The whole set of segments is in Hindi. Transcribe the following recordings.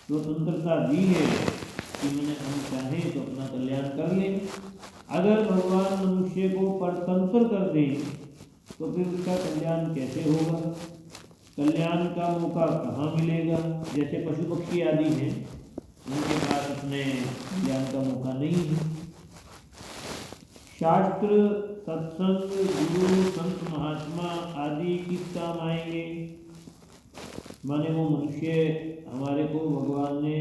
स्वतंत्रता दी है कि मैंने हम चाहें तो अपना कल्याण कर लें। अगर भगवान मनुष्य को परतंत्र कर दें तो फिर उसका कल्याण कैसे होगा? कल्याण का मौका कहाँ मिलेगा? जैसे पशु पक्षी आदि हैं, उनके पास अपने कल्याण का मौका नहीं है। शास्त्र, सत्संग, गुरु, संत, महात्मा आदि किस काम आएंगे? माने वो मनुष्य, हमारे को भगवान ने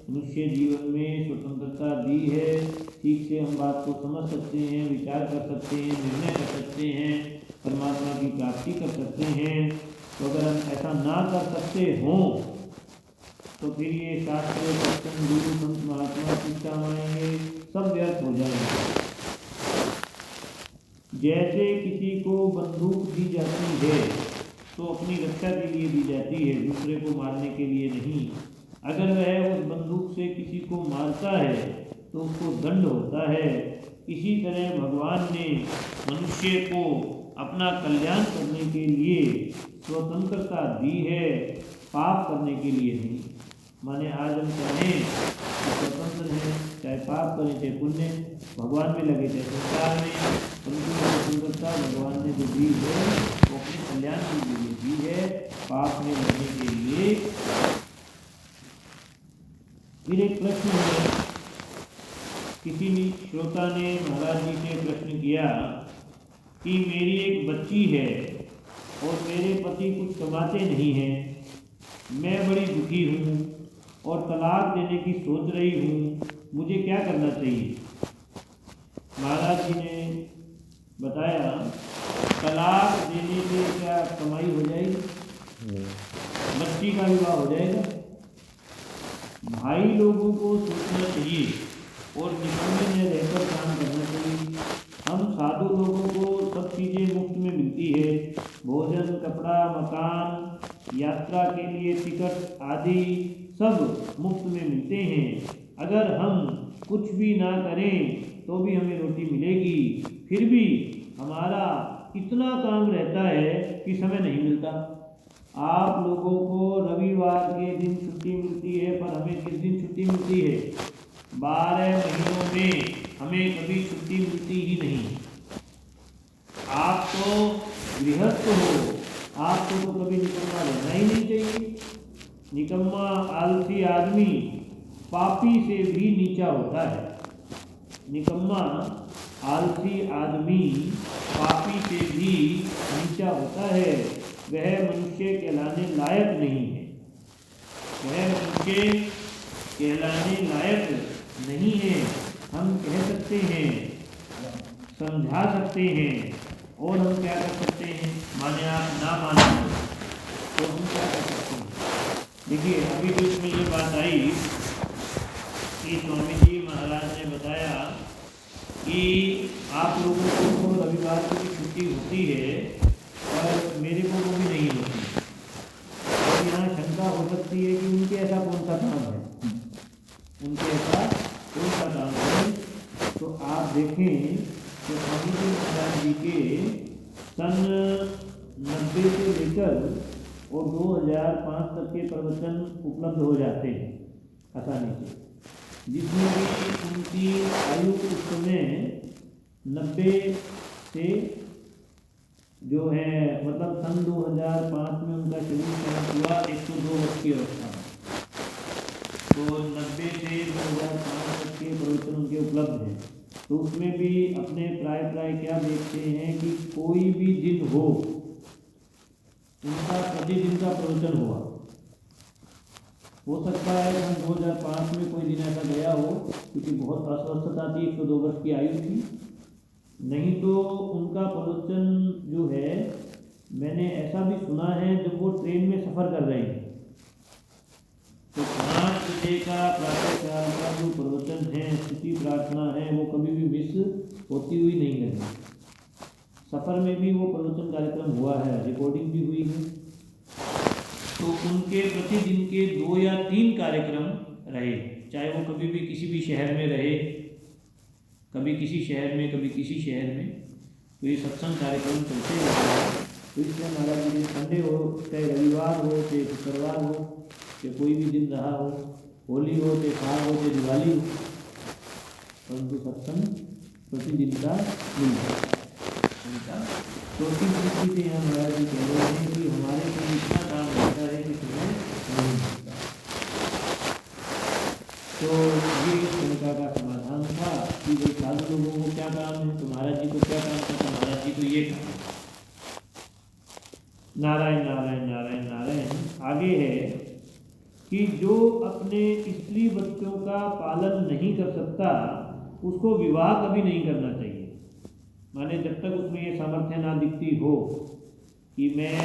मनुष्य जीवन में स्वतंत्रता दी है, ठीक से हम बात को समझ सकते हैं, विचार कर सकते हैं, निर्णय कर सकते हैं, परमात्मा की प्राप्ति कर सकते हैं। तो अगर हम ऐसा ना कर सकते हों तो फिर ये शास्त्र, सत्संग, गुरु, संत, महात्मा किस काम आएंगे? सब व्यर्थ हो जाएंगे। जैसे किसी को बंदूक दी जाती है तो अपनी रक्षा के लिए दी जाती है, दूसरे को मारने के लिए नहीं। अगर वह उस बंदूक से किसी को मारता है तो उसको दंड होता है। इसी तरह भगवान ने मनुष्य को अपना कल्याण करने के लिए स्वतंत्रता दी है, पाप करने के लिए नहीं। माने आज हम चाहें तो स्वतंत्र हैं, चाहे पाप करें चाहे पुण्य, भगवान में लगे चाहे संसार में, परंतु स्वतंत्रता भगवान ने जो दी है वो अपने कल्याण के लिए दी है, पाप में लगने के लिए। फिर एक प्रश्न है, किसी श्रोता ने महाराज जी से प्रश्न किया कि मेरी एक बच्ची है और मेरे पति कुछ कमाते नहीं हैं, मैं बड़ी दुखी हूँ और तलाक देने की सोच रही हूँ, मुझे क्या करना चाहिए? महाराज जी ने बताया तलाक देने से क्या कमाई हो जाएगी? बच्ची का विवाह हो जाएगा? भाई लोगों को सोचना चाहिए और निकम्मे में रहकर काम करना चाहिए। हम साधु लोगों को सब चीज़ें मुफ्त में मिलती है, भोजन, कपड़ा, मकान, यात्रा के लिए टिकट आदि सब मुफ्त में मिलते हैं। अगर हम कुछ भी ना करें तो भी हमें रोटी मिलेगी, फिर भी हमारा इतना काम रहता है कि समय नहीं मिलता। आप लोगों को रविवार के दिन छुट्टी मिलती है, पर हमें किस दिन छुट्टी मिलती है? 12 महीनों में हमें कभी छुट्टी मिलती ही नहीं। आप तो गृहस्थ हो, आपको तो कभी निकम्मा रहना ही नहीं चाहिए। निकम्मा आलसी आदमी पापी से भी नीचा होता है। निकम्मा आलसी आदमी पापी से भी नीचा होता है। वह मनुष्य कहलाने लायक नहीं है। वह मनुष्य कहलाने लायक नहीं है। हम कह सकते हैं, समझा सकते हैं, और हम क्या कर सकते हैं? माने आप ना माने तो हम क्या कर सकते हैं? देखिए, अभी जो इसमें ये बात आई कि स्वामी जी महाराज ने बताया कि आप लोगों को तो रविवार को भी छुट्टी होती है और मेरे को वो भी नहीं होती। और यहाँ शंका हो सकती है कि उनके ऐसा कौन सा काम है, उनके ऐसा कौन सा काम है। तो आप देखें तो स्वामी जी महाराज जी के सन 90 से लेकर और 2005 तक के प्रवचन उपलब्ध हो जाते हैं आसानी से, जिसमें भी उनकी आयु उस समय 90 से जो है मतलब सन 2005 में उनका शरीर शांत हुआ 102 वर्ष की अवस्था में। तो 90 से 2005 तक के प्रवचन उनके उपलब्ध हैं। तो उसमें भी अपने प्राय क्या देखते हैं कि कोई भी दिन हो उनका प्रतिदिन का प्रवचन हुआ। हो सकता है सन 2005 में कोई दिन ऐसा गया हो क्योंकि बहुत अस्वस्थता थी, 102 वर्ष की आयु थी, नहीं तो उनका प्रवचन जो है मैंने ऐसा भी सुना है जब वो ट्रेन में सफ़र कर रहे हैं तो 5 बजे का प्रातःकाल का जो प्रवचन है, स्तुति प्रार्थना है, वो कभी भी मिस होती हुई नहीं लगी। सफ़र में भी वो प्रवचन कार्यक्रम हुआ है, रिकॉर्डिंग भी हुई है। तो उनके प्रतिदिन के 2 या 3 कार्यक्रम रहे, चाहे वो कभी भी किसी भी शहर में रहे, कभी किसी शहर में, कभी किसी शहर में, तो ये सत्संग कार्यक्रम चलते रहते हैं। तो इसलिए महाराज जी संडे हो, चाहे रविवार हो, चाहे शुक्रवार हो, चाहे कोई भी दिन रहा हो, होली हो, चाहे साल हो, चाहे दिवाली हो, परंतु सत्संग प्रतिदिन का मिल जाता है। तो इस दृष्टि से यहाँ महाराज जी कह रहे हैं कि हमारे को इतना काम रहता है कि समय नहीं मिलता। तो ये शंका का समाधान था कि भाई साधु लोगों को क्या काम है, तो महाराज जी को क्या काम था, तो महाराज जी को ये काम। नारायण नारायण नारायण नारायण। आगे है कि जो अपने स्त्री बच्चों का पालन नहीं कर सकता उसको विवाह कभी नहीं करना चाहिए। माने जब तक उसमें ये सामर्थ्य ना दिखती हो कि मैं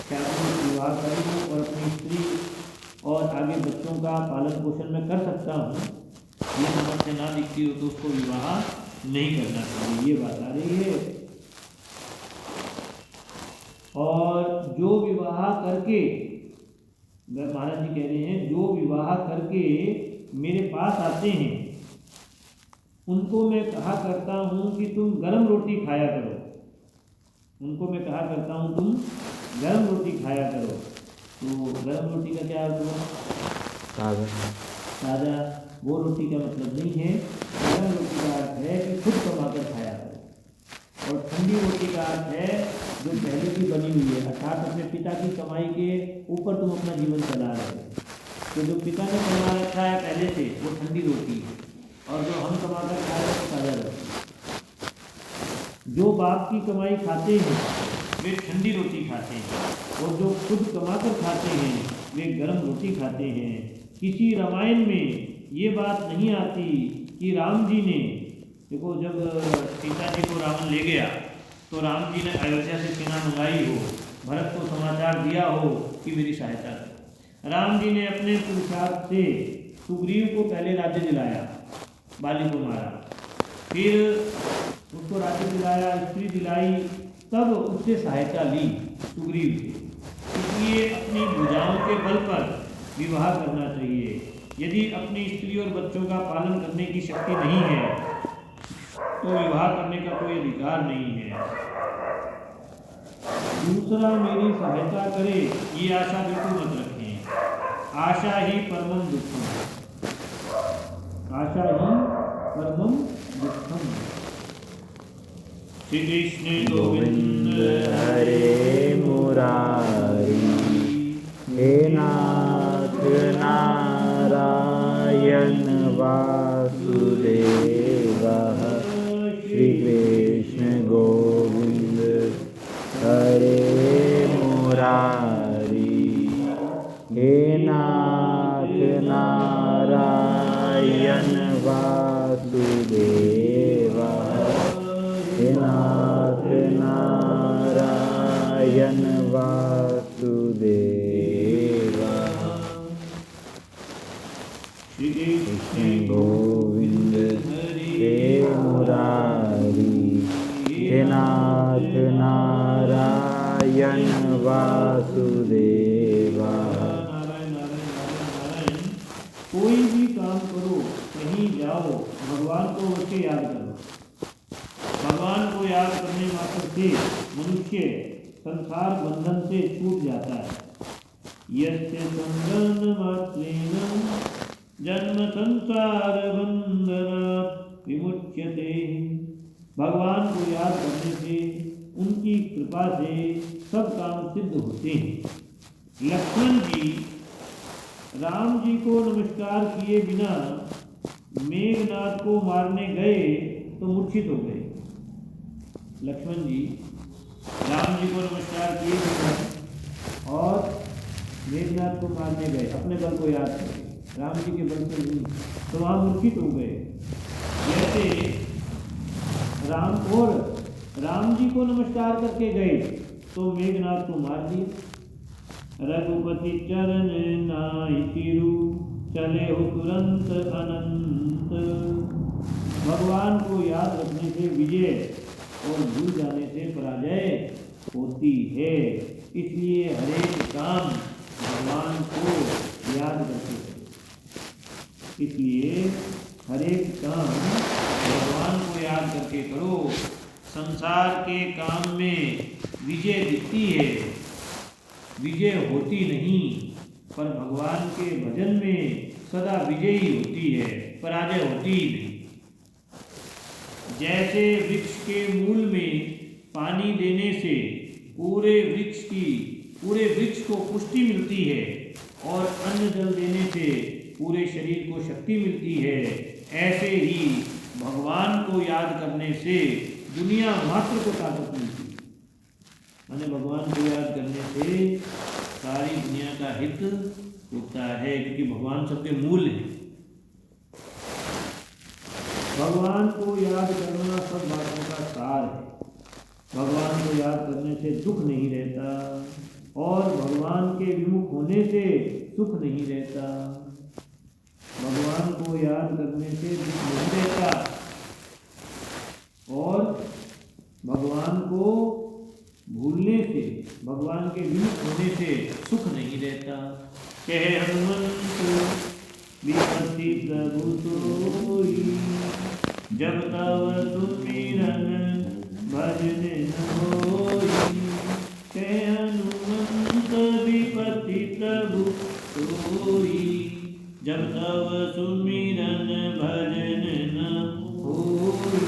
शादी विवाह करूँ और अपनी स्त्री और आगे बच्चों का पालन पोषण में कर सकता हूँ, ये सामर्थ्य ना दिखती हो तो उसको विवाह नहीं करना चाहिए, ये बात आ रही है। और जो विवाह करके, महाराज जी कह रहे हैं, जो विवाह करके मेरे पास आते हैं उनको मैं कहा करता हूँ कि तुम गरम रोटी खाया करो। उनको मैं कहा करता हूँ तुम गरम रोटी खाया करो। तो गरम रोटी का क्या अर्थ हुआ? ताज़ा। वो रोटी का मतलब नहीं है। गरम रोटी का अर्थ है कि खुद कमाकर खाया करो। और ठंडी रोटी का अर्थ है जो पहले की बनी हुई है, अर्थात अपने पिता की कमाई के ऊपर तुम अपना जीवन चला रहे हो। तो जो पिता ने कमा रखा है पहले से वो ठंडी रोटी है, और जो हम कमाकर खा रहे हैं वो ताज़ा रोटी। जो बाप की कमाई खाते हैं वे ठंडी रोटी खाते हैं, और जो खुद कमाकर खाते हैं वे गर्म रोटी खाते हैं। किसी रामायण में ये बात नहीं आती कि राम जी ने, देखो जब सीता जी को रावण ले गया तो राम जी ने अयोध्या से सेना मंगाई हो, भरत को समाचार दिया हो कि मेरी सहायता करो। राम जी ने अपने पुरुषार्थ से सुग्रीव को पहले राज्य दिलाया, बाली को मारा, फिर उसको राज्य दिलाया, स्त्री दिलाई, तब उससे सहायता ली सुग्रीव से। इसलिए अपनी भुजाओं के बल पर विवाह करना चाहिए। यदि अपनी स्त्री और बच्चों का पालन करने की शक्ति नहीं है तो विवाह करने का कोई अधिकार नहीं है। दूसरा मेरी सहायता करे, ये आशा बिल्कुल मत रखें। आशा ही परमम दुखम, आशा ही परमम दुखम। श्री कृष्ण गोविंद हरे मुरारी, हे नाथ नारायण वासुदेव। श्री कृष्ण गोविंद हरे मुरारी, हे नाथ नारायण वासुदेव। हे नाथ नारायण वासुदेव। श्री कृष्ण गोविंद हे मुरारी, हे नाथ नारायण वासुदेव। नारायण नारायण नारायण। कोई भी काम करो, कहीं जाओ, भगवान को उसके याद करो। भगवान को याद करने मात्र से मनुष्य संसार बंधन से छूट जाता है। यस्य संगम मात्रेण जन्म संसार बंधनात् विमुच्यते। भगवान को याद करने से, उनकी कृपा से सब काम सिद्ध होते हैं। लक्ष्मण जी राम जी को नमस्कार किए बिना मेघनाद को मारने गए तो मूर्छित हो गए। लक्ष्मण जी राम जी को नमस्कार किए बिना और मेघनाद को मारने गए, अपने बल को याद करके, राम जी के बल से नहीं, तो वहाँ मूर्छित हो गए। जैसे राम जी को नमस्कार करके गए तो मेघनाद को मार दिए। रघुपति चरण नाहि तिरु, चले हो तुरंत अनंत। भगवान को याद रखने से विजय और भूल जाने से पराजय होती है। इसलिए हरेक काम भगवान को याद करके करो। इसलिए हरेक काम भगवान को याद करके करो। संसार के काम में विजय दिखती है, विजय होती नहीं, पर भगवान के भजन में सदा विजयी होती है, पराजय होती ही नहीं। जैसे वृक्ष के मूल में पानी देने से पूरे वृक्ष को पुष्टि मिलती है और अन्न जल देने से पूरे शरीर को शक्ति मिलती है, ऐसे ही भगवान को याद करने से दुनिया मात्र को ताकत मिलती है। माने भगवान को याद करने से सारी दुनिया का हित होता है, क्योंकि भगवान सबके मूल है। भगवान को याद करना सब बातों का सार है। भगवान को याद करने से दुख नहीं रहता और भगवान के विमुख होने से सुख नहीं रहता। भगवान को याद करने से दुख नहीं रहता और भगवान को भूलने से, भगवान के विमुख होने से सुख नहीं रहता। कहे हनुमंत विपत्ति प्रभु सोई, जब तव सुमिरन भजन न होई। कहे हनुमंत विपत्ति प्रभु सोई, जब तव सुमिरन भजन न होई।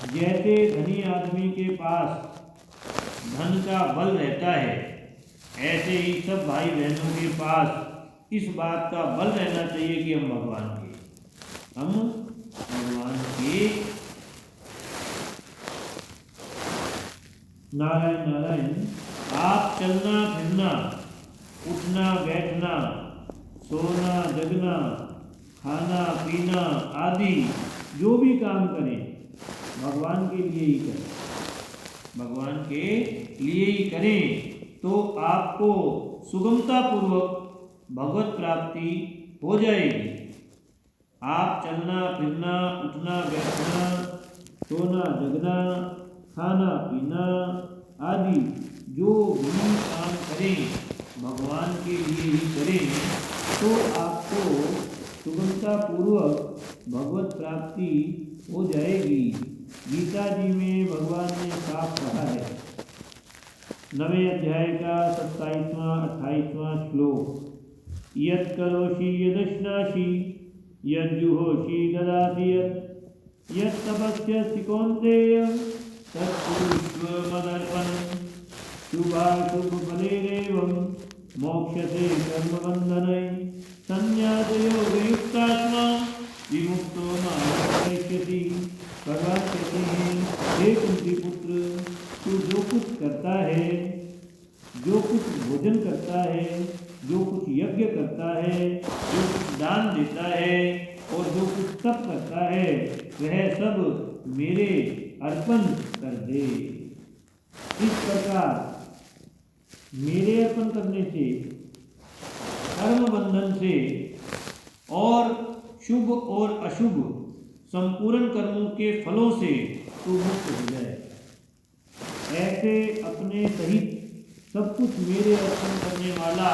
जैसे धनी आदमी के पास धन का बल रहता है, ऐसे ही सब भाई बहनों के पास इस बात का बल रहना चाहिए कि हम भगवान के नारायण नारायण। आप चलना फिरना, उठना बैठना, सोना जगना, खाना पीना आदि जो भी काम करें, भगवान के लिए ही करें, भगवान के लिए ही करें तो आपको सुगमता पूर्वक भगवत प्राप्ति हो जाएगी। आप चलना फिरना, उठना बैठना, सोना जगना, खाना पीना आदि जो भी काम करें भगवान के लिए ही करें तो आपको सुगमता पूर्वक भगवत प्राप्ति हो जाएगी। गीता जी में भगवान ने साफ कहा है, 9वें अध्याय का 27वां 28वां श्लोक, यत् करोषि यदश्नासि यज्जुहोषि ददासि यत् तपस्यसि कौन्तेय तत्कुरुष्व मदर्पणम् शुभाशुभफलैरेवं मोक्ष्यसे कर्मबन्धनैः संन्यासयोगयुक्तात्मा विमुक्तो मामप्येष्यति। भगवान कहते हैं, हे कुंती पुत्र, तू जो कुछ करता है, जो कुछ भोजन करता है, जो कुछ यज्ञ करता है, जो कुछ दान देता है और जो कुछ तप करता है वह सब मेरे अर्पण कर दे। इस प्रकार मेरे अर्पण करने से, कर्म बंधन से और शुभ और अशुभ संपूर्ण कर्मों के फलों से तू मुक्त हो जाए। ऐसे अपने सहित सब कुछ मेरे अर्पण करने वाला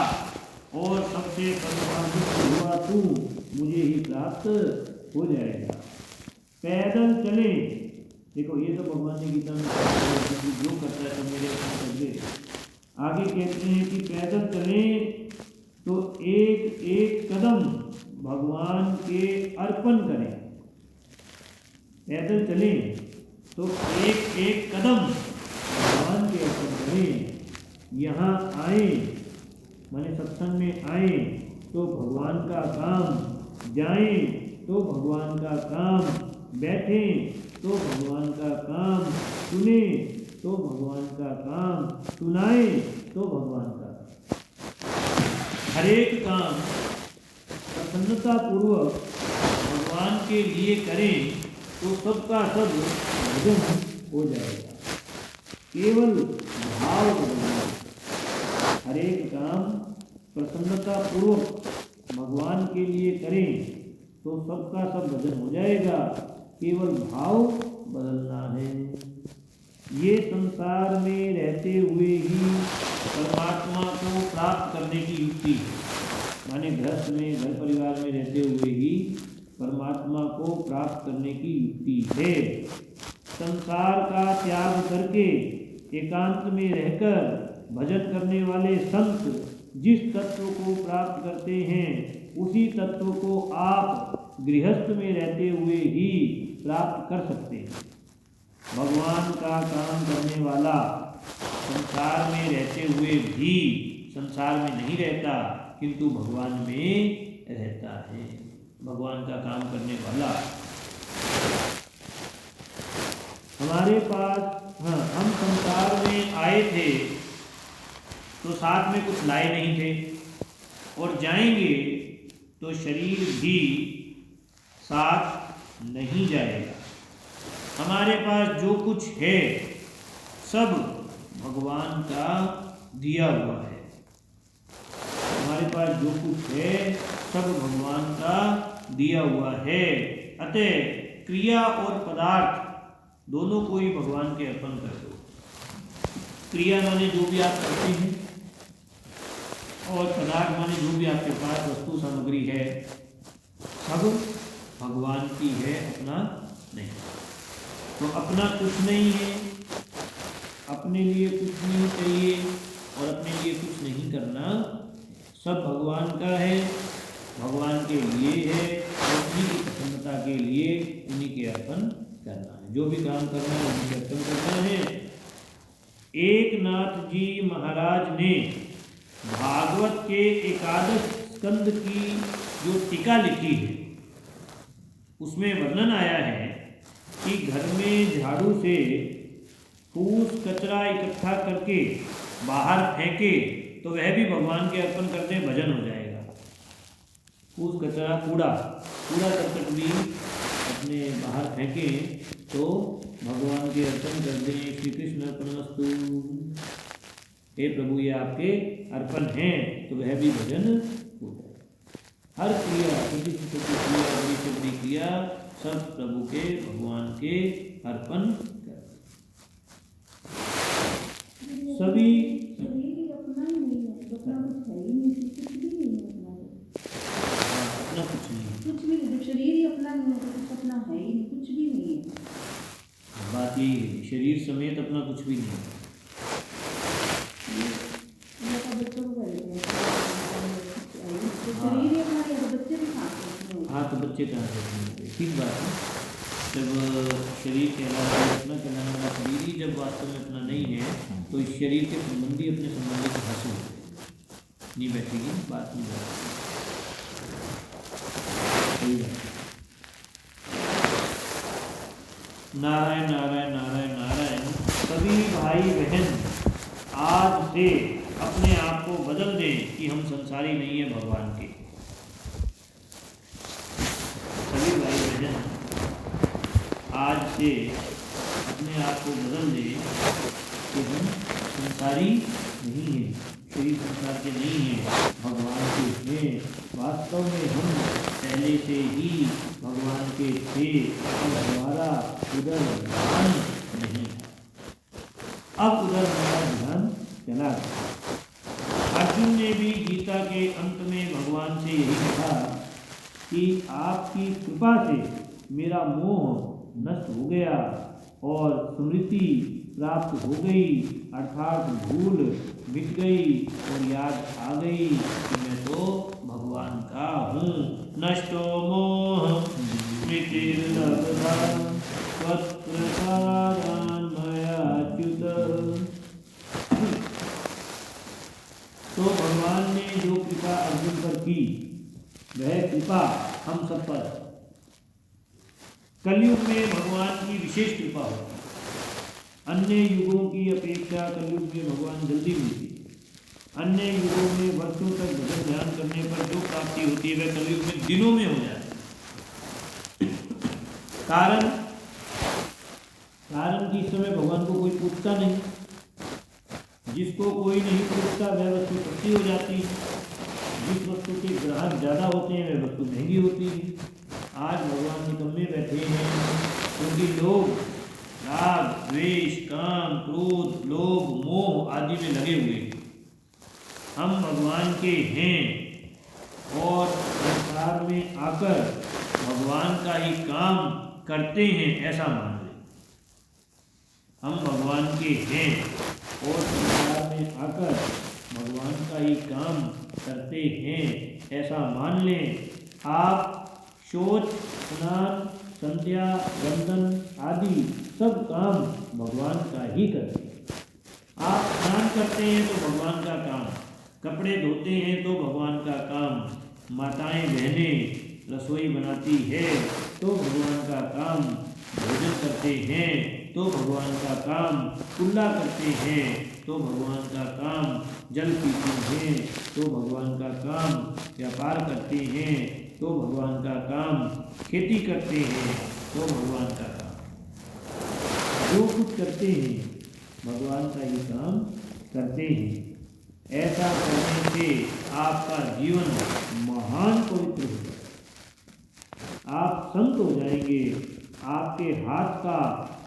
और सबसे परमात्मा हुआ तू मुझे ही प्राप्त हो जाएगा। पैदल चले, देखो ये तो भगवान ने गीता में जो करता है तो मेरे अर्पण कर दे। आगे कहते हैं कि पैदल चले तो एक एक कदम भगवान के अर्पण करें। पैदल चले तो एक एक कदम भगवान के अर्पण करें। यहाँ आए माने सत्संग में आए तो भगवान का काम, जाएं तो भगवान का काम, बैठें तो भगवान का काम, सुने तो भगवान का काम, सुनाए तो भगवान का काम। हर एक काम प्रसन्नता पूर्वक भगवान के लिए करें तो सबका सब भजन हो जाएगा। केवल भाव बदलना, हर एक काम प्रसन्नता पूर्वक भगवान के लिए करें तो सबका सब भजन हो जाएगा। केवल भाव बदलना है। ये संसार में रहते हुए ही परमात्मा को प्राप्त करने की युक्ति है। माने गृहस्थ में, घर परिवार में रहते हुए ही परमात्मा को प्राप्त करने की युक्ति है। संसार का त्याग करके एकांत में रहकर भजन करने वाले संत जिस तत्व को प्राप्त करते हैं उसी तत्व को आप गृहस्थ में रहते हुए ही प्राप्त कर सकते हैं। भगवान का काम करने वाला संसार में रहते हुए भी संसार में नहीं रहता किंतु भगवान में रहता है। भगवान का काम करने वाला हमारे पास, हम संसार में आए थे तो साथ में कुछ लाए नहीं थे और जाएंगे तो शरीर भी साथ नहीं जाएगा। हमारे पास जो कुछ है सब भगवान का दिया हुआ है। हमारे पास जो कुछ है सब भगवान का दिया हुआ है। अतः क्रिया और पदार्थ दोनों को ही भगवान के अर्पण कर दो। क्रिया माने जो भी आप करते हैं और पदार्थ माने जो भी आपके पास वस्तु सामग्री है सब भगवान की है, अपना नहीं। तो अपना कुछ नहीं है, अपने लिए कुछ नहीं चाहिए और अपने लिए कुछ नहीं करना, सब भगवान का है, भगवान के लिए है और उन्हीं की प्रसन्नता के लिए उन्हीं के अर्पण करना है। जो भी काम करना है उन्हीं के अर्पण करना है। एकनाथ जी महाराज ने भागवत के एकादश स्कंद की जो टीका लिखी है उसमें वर्णन आया है कि घर में झाड़ू से फूस कचरा इकट्ठा करके बाहर फेंके तो वह भी भगवान के अर्पण करते भजन हो जाएगा। फूस कचरा कूड़ा करकट भी अपने बाहर फेंके तो भगवान के अर्पण कर दें। श्री कृष्ण अर्पणमस्तु। हे प्रभु ये आपके अर्पण हैं, तो वह भी भजन हो जाए। हर क्रिया, छोटी से छोटी क्रिया, बड़ी से बड़ी क्रिया, सब प्रभु के, भगवान के अर्पण कर। सभी शरीर अपना ही नहीं है, अपना कुछ है ही नहीं, कुछ भी नहीं है अपना, अपना कुछ नहीं। कुछ भी नहीं। शरीर ही अपना नहीं है, कुछ अपना है ही नहीं, कुछ भी नहीं है। बात यही है, शरीर समेत अपना कुछ भी नहीं। ये तो बच्चों को कहते हैं, शरीर ही अपना है, तो बच्चे भी खाते हैं। हाँ, तो बच्चे कहाँ से होंगे? ठीक बात है। जब शरीर कहलाता है, अपना कहलाने वाला शरीर ही जब वास्तव में अपना नहीं है, तो इस शरीर के संबंधी अपने संबंधी को हासिल होते हैं। नहीं बैठेगी बात, नहीं बैठेगी। सही बात है। नारायण नारायण नारायण नारायण। सभी भाई बहन आज से अपने आप को बदल दें कि हम संसारी नहीं है भगवान के। सभी भाई बहन आज से अपने आप को बदल दें कि हम संसारी नहीं हैं, शरीर संसार के नहीं हैं, भगवान के हैं। वास्तव में हम पहले से ही भगवान के थे और हमारा उधर ध्यान नहीं था। अब उधर हमारा ध्यान चला गया। अर्जुन ने भी गीता के अंत में भगवान से यही कहा कि आपकी कृपा से मेरा मोह नष्ट हो गया और स्मृति प्राप्त हो गई, अर्थात भूल मिट गई और याद आ गई कि मैं तो भगवान का हूँ। नष्टो मोह स्मृतिर्लब्धा त्वत्प्रसादान् मयाच्युत। तो भगवान ने जो कृपा अर्जुन पर की, वह कृपा हम सब पर। कलयुग में भगवान की विशेष कृपा होती है। अन्य युगों की अपेक्षा कलयुग में भगवान जल्दी मिलती है। अन्य युगों में वर्षों तक भजन ध्यान करने पर जो प्राप्ति होती है, वह कलयुग में दिनों में हो जाती है। कारण कि इस समय भगवान को कोई पूछता नहीं। जिसको कोई नहीं पूछता वह वस्तु सस्ती हो जाती है। जिस वस्तु के ग्राहक ज़्यादा होते हैं वह वस्तु महंगी होती है। आज भगवान निकम्मे बैठे हैं क्योंकि लोग राग, द्वेष, काम, क्रोध, लोभ, मोह आदि में लगे हुए हैं। हम भगवान के हैं और संसार में आकर भगवान का ही काम करते हैं, ऐसा मान लें। हम भगवान के हैं और संसार में आकर भगवान का ही काम करते हैं, ऐसा मान लें। आप शौच, स्नान, संध्या, वंदन आदि सब काम भगवान का ही करते हैं। आप स्नान करते हैं तो भगवान का काम, कपड़े धोते हैं तो भगवान का काम, माताएं बहनें रसोई बनाती है तो भगवान का काम, भोजन करते हैं तो भगवान का काम, कुल्ला करते हैं तो भगवान का काम, जल पीते हैं तो भगवान का काम, व्यापार करते हैं तो भगवान का काम, खेती करते हैं तो भगवान का काम। जो कुछ करते हैं भगवान का ही काम करते हैं। ऐसा करने से आपका जीवन महान पवित्र हो जाएगा। आप संत हो जाएंगे। आपके हाथ का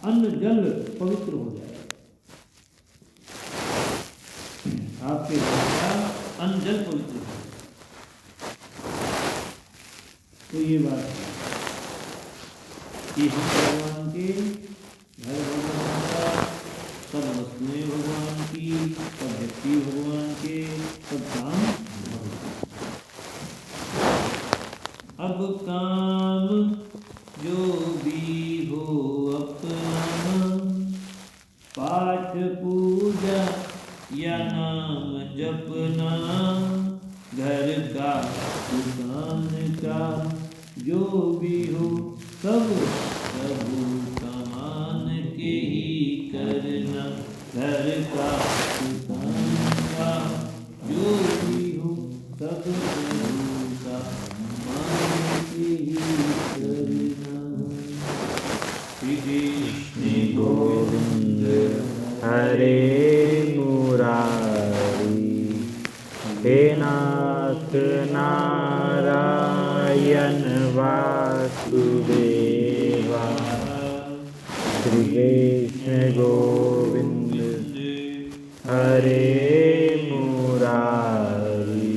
अन्न जल पवित्र हो जाएगा। आपके हाथ का अन्न जल पवित्र हो जाएगा। तो ये बात है कि हम भगवान के, घर भगवान का, सब वस्तुएं भगवान की, सब व्यक्ति भगवान के, सब काम भगवान। अब काम जो भी हो अपना, पाठ पूजा या नाम जपना, घर का दुकान का जो भी हो सब प्रभु का मान के ही करना। घर का दुकान का जो भी हो सब प्रभु का मान के ही करना। कृष्ण गोविंद हरे मुरारी हे नाथ नारायण वासुदेवा श्री कृष्ण गोविंद हरे मुरारी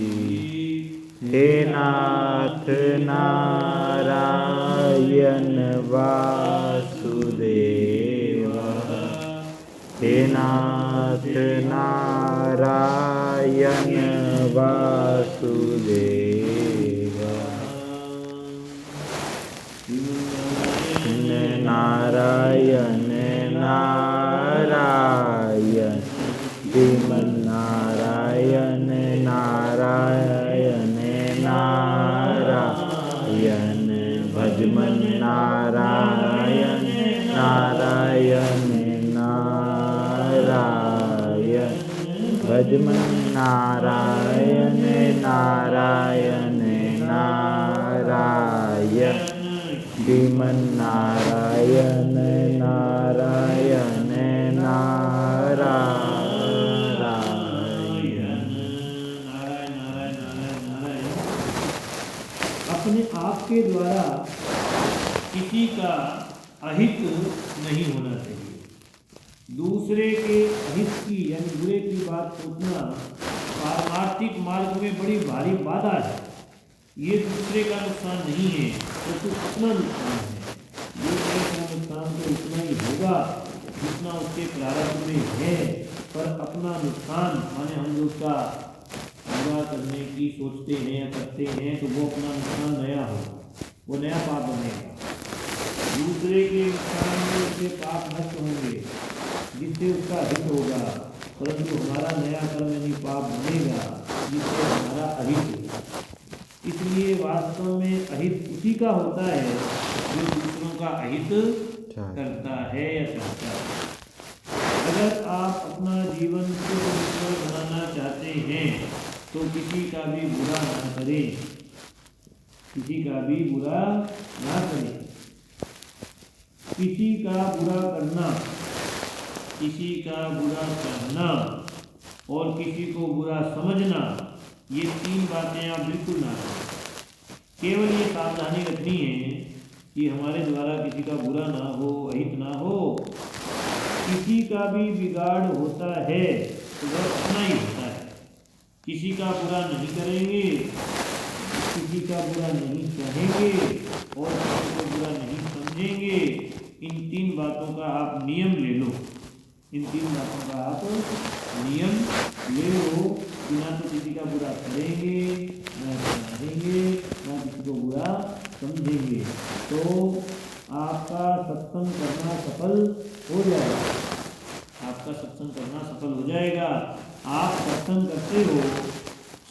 हे नाथ नारायण वासुदेवा हे नाथ नारायण वासुदेवा नारायण नारायण श्रीमन नारायण नारायण नारायण भजमन नारायण नारायण नारायण भजमन नारायण नारायण नारायण श्रीमन नारायण नारायण नारायण। अपने आप के द्वारा किसी का अहित नहीं होना चाहिए। दूसरे के अहित की यानी बुरे की बात सोचना पारमार्थिक मार्ग में बड़ी भारी बाधा है। ये दूसरे का नुकसान नहीं है तो अपना नुकसान है। दूसरे का नुकसान तो इतना ही होगा जितना उसके प्रारंभ में है, पर अपना नुकसान माने हम जो उसका पूरा करने की सोचते हैं या करते हैं तो वो अपना नुकसान नया होगा, वो नया पाप बनेगा। दूसरे के नुकसान में उसके पाप नष्ट होंगे जिससे उसका हित होगा, परंतु हमारा नया कर्म यानी पाप बनेगा जिससे हमारा अहित होगा। इसलिए वास्तव में अहित उसी का होता है जो दूसरों का अहित करता है या करता है। अगर आप अपना जीवन शुद्ध निर्मल बनाना चाहते हैं तो किसी का भी बुरा ना करें, किसी का भी बुरा ना करें। किसी का बुरा करना, किसी का बुरा कहना और किसी को बुरा समझना, ये तीन बातें आप बिल्कुल ना करें। केवल ये सावधानी रखनी है कि हमारे द्वारा किसी का बुरा ना हो, अहित ना हो। किसी का भी बिगाड़ होता है तो वह अपना ही होता है। किसी का बुरा नहीं करेंगे, किसी का बुरा नहीं चाहेंगे और किसी को बुरा नहीं समझेंगे। इन तीन बातों का आप नियम ले लो, इन तीन बातों का आप नियम ले लो कि ना तो किसी का बुरा करेंगे, ना चाहेंगे, ना किसी को बुरा समझेंगे, तो आपका सत्संग करना सफल हो जाएगा। आपका सत्संग करना सफल हो जाएगा। आप सत्संग करते हो,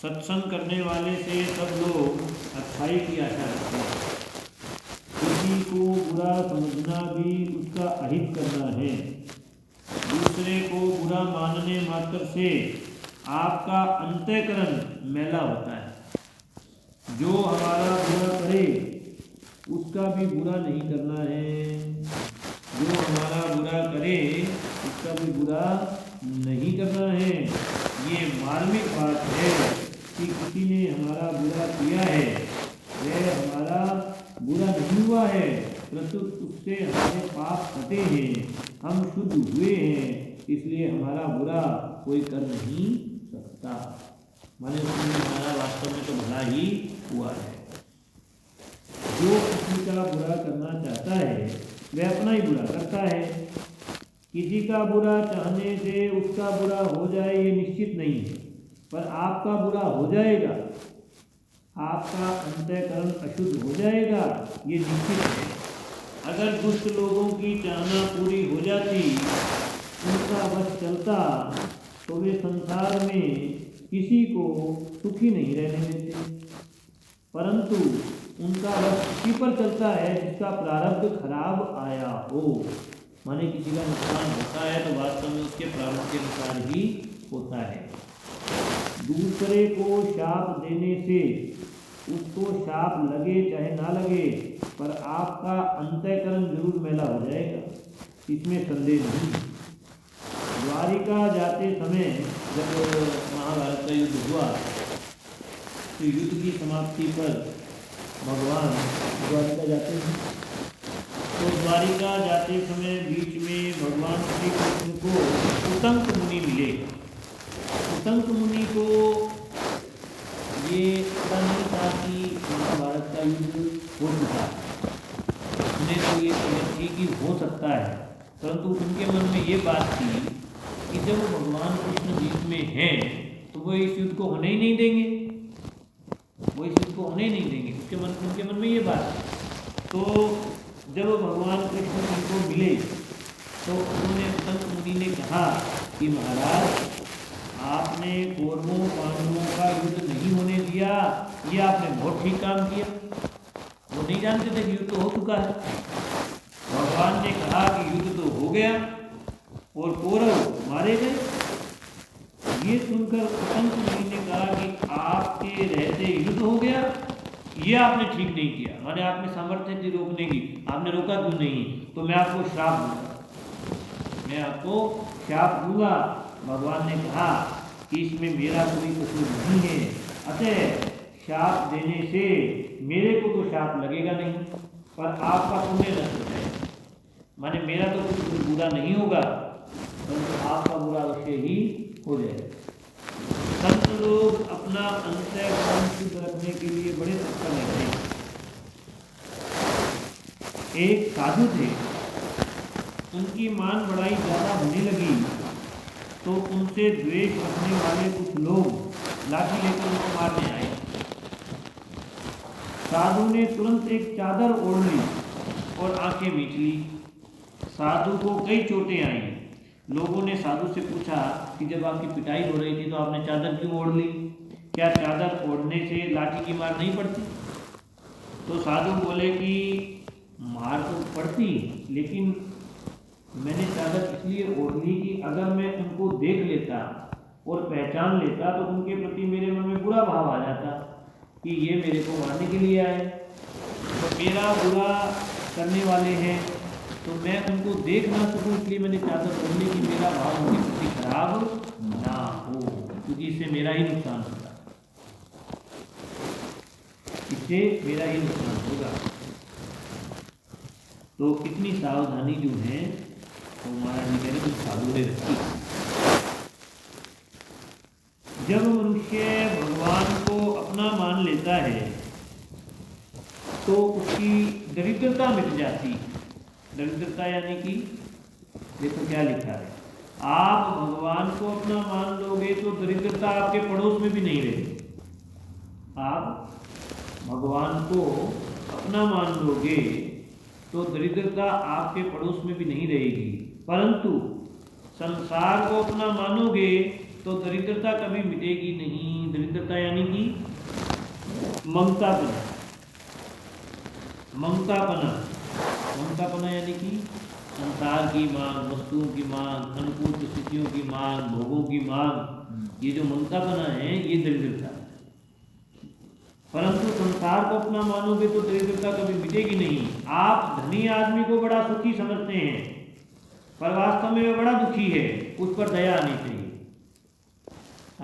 सत्संग करने वाले से सब लोग अच्छाई की आशा रखते हैं। किसी को बुरा समझना भी उसका अहित करना है। दूसरे को बुरा मानने मात्र से आपका अंतःकरण मैला होता है। जो हमारा बुरा करे उसका भी बुरा नहीं करना है, जो हमारा बुरा करे उसका भी बुरा नहीं करना है। ये मार्मिक बात है कि किसी ने हमारा बुरा किया है, वह हमारा बुरा नहीं हुआ है, परंतु उससे हमारे पाप कटे हैं, हम शुद्ध हुए हैं, इसलिए हमारा बुरा कोई कर नहीं सकता। माने उसने हमारा वास्तव में तो भला ही हुआ है। जो किसी का बुरा करना चाहता है वह अपना ही बुरा करता है। किसी का बुरा चाहने से उसका बुरा हो जाए ये निश्चित नहीं है, पर आपका बुरा हो जाएगा, आपका अंतःकरण अशुद्ध हो जाएगा ये निश्चित है। अगर दुष्ट लोगों की चाहना पूरी हो जाती, उनका वश चलता, तो वे संसार में किसी को सुखी नहीं रहने देते, परंतु उनका वश उसी पर चलता है जिसका प्रारब्ध खराब आया हो। माने किसी का नुकसान होता है तो वास्तव में उसके प्रारब्ध के अनुसार ही होता है। दूसरे को शाप देने से उसको शाप लगे चाहे ना लगे, पर आपका अंतःकरण जरूर मैला हो जाएगा। इसमें संदेह नहीं। द्वारिका जाते समय जब महाभारत का युद्ध हुआ तो युद्ध की समाप्ति पर भगवान द्वारिका जाते हैं। तो द्वारिका जाते समय बीच में भगवान श्री कृष्ण को उतंक मुनि मिले। उतंक मुनि को ये पता नहीं था कि महाभारत का युद्ध हो चुका, उन्हें तो ये समझ थी कि हो सकता है, परंतु उनके मन में ये बात थी कि जब भगवान कृष्ण बीच में हैं तो वो इस युद्ध को होने ही नहीं देंगे, वो इस युद्ध को होने ही नहीं देंगे, उनके मन में ये बात। तो जब भगवान कृष्ण उनको मिले तो उन्होंने उतंक मुनि ने कहा कि महाराज आपने कौरवों पांडवों का युद्ध नहीं होने दिया, ये आपने बहुत ठीक काम किया। वो नहीं जानते थे कि युद्ध तो हो चुका है। भगवान ने कहा कि युद्ध तो हो गया और कौरव मारे गए। ये सुनकर उतंक मुनि ने कहा कि आपके रहते युद्ध हो गया, ये आपने ठीक नहीं किया। माने आपने सामर्थ्य थी रोकने की, आपने रोका क्यों नहीं? तो मैं आपको श्राप दूंगा, मैं आपको श्राप दूंगा। भगवान ने कहा कि इसमें मेरा कोई कसूर नहीं है, अतः श्राप देने से मेरे को तो श्राप लगेगा नहीं, पर आपका पुण्य नष्ट हो जाएगा। माने मेरा तो कुछ बुरा नहीं होगा, परंतु आपका बुरा अवश्य ही हो जाएगा। संत लोग अपना अंतःकरण शुद्ध रखने के लिए बड़े तत्पर रहते हैं। एक साधु थे, उनकी मान बढ़ाई ज़्यादा होने लगी तो उनसे द्वेष रखने वाले कुछ लोग लाठी लेकर उनको मारने आए। साधु ने तुरंत एक चादर ओढ़ ली और आंखें मीच ली। साधु को कई चोटें आई। लोगों ने साधु से पूछा कि जब आपकी पिटाई हो रही थी तो आपने चादर क्यों ओढ़ ली? क्या चादर ओढ़ने से लाठी की मार नहीं पड़ती? तो साधु बोले कि मार तो पड़ती, लेकिन मैंने चादर इसलिए ओढ़ ली कि अगर मैं उनको देख लेता और पहचान लेता तो उनके प्रति मेरे मन में बुरा भाव आ जाता कि ये मेरे को मारने के लिए आए, तो मेरा बुरा करने वाले हैं, तो मैं उनको देख ना सकूं, इसलिए मैंने चादर ओढ़ ली कि मेरा भाव उनके प्रति खराब ना हो, क्योंकि इससे मेरा ही नुकसान होगा, इससे मेरा ही नुकसान होगा। तो कितनी सावधानी जो है तो महाराज जी कह रहे कुछ साधु ने रखी। जब मनुष्य भगवान को अपना मान लेता है तो उसकी दरिद्रता मिट जाती। दरिद्रता यानी कि देखो क्या लिखा है, आप भगवान को अपना मान लोगे तो दरिद्रता आपके पड़ोस में भी नहीं रहेगी। आप भगवान को अपना मान लोगे तो दरिद्रता आपके पड़ोस में भी नहीं रहेगी, परंतु संसार को अपना मानोगे तो दरिद्रता कभी मिटेगी नहीं। दरिद्रता यानी कि ममतापना। ममतापना, ममतापना यानी कि संसार की मांग, वस्तुओं की मांग, अनुकूल स्थितियों की मांग, भोगों की मांग, ये जो ममतापना है ये दरिद्रता है। परंतु संसार को अपना मानोगे तो दरिद्रता कभी मिटेगी नहीं। आप धनी आदमी को बड़ा सुखी समझते हैं, पर वास्तव में वो बड़ा दुखी है, उस पर दया आनी चाहिए।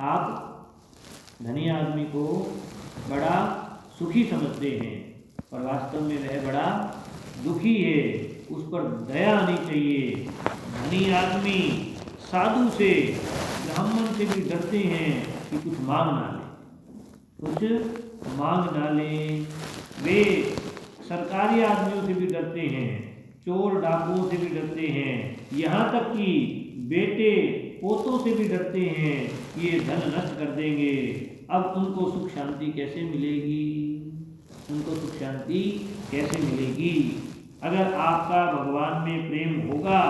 आप धनी आदमी को बड़ा सुखी समझते हैं, पर वास्तव में वह बड़ा दुखी है, उस पर दया आनी चाहिए। धनी आदमी साधु से, ब्राह्मण से भी डरते हैं कि कुछ मांग ना ले, कुछ मांग ना ले। वे सरकारी आदमियों से भी डरते हैं, चोर डाकुओं से भी डरते हैं, यहाँ तक कि बेटे पोतों से भी डरते हैं कि ये धन नष्ट कर देंगे। अब उनको सुख शांति कैसे मिलेगी? उनको सुख शांति कैसे मिलेगी? अगर आपका भगवान में प्रेम होगा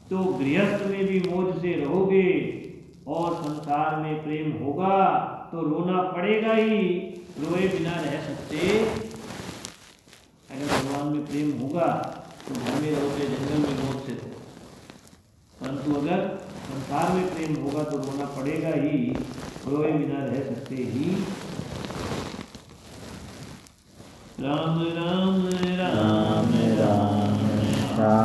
तो गृहस्थ में भी मौज से रहोगे, और संसार में प्रेम होगा तो रोना पड़ेगा ही, रोए बिना रह सकते। अगर भगवान में प्रेम होगा तो घर में रहोगे, जंगल में मौत से रहो, परंतु अगर संसार में प्रेम होगा तो रोना पड़ेगा ही, रोए बिना रह सकते ही। राम राम राम राम राम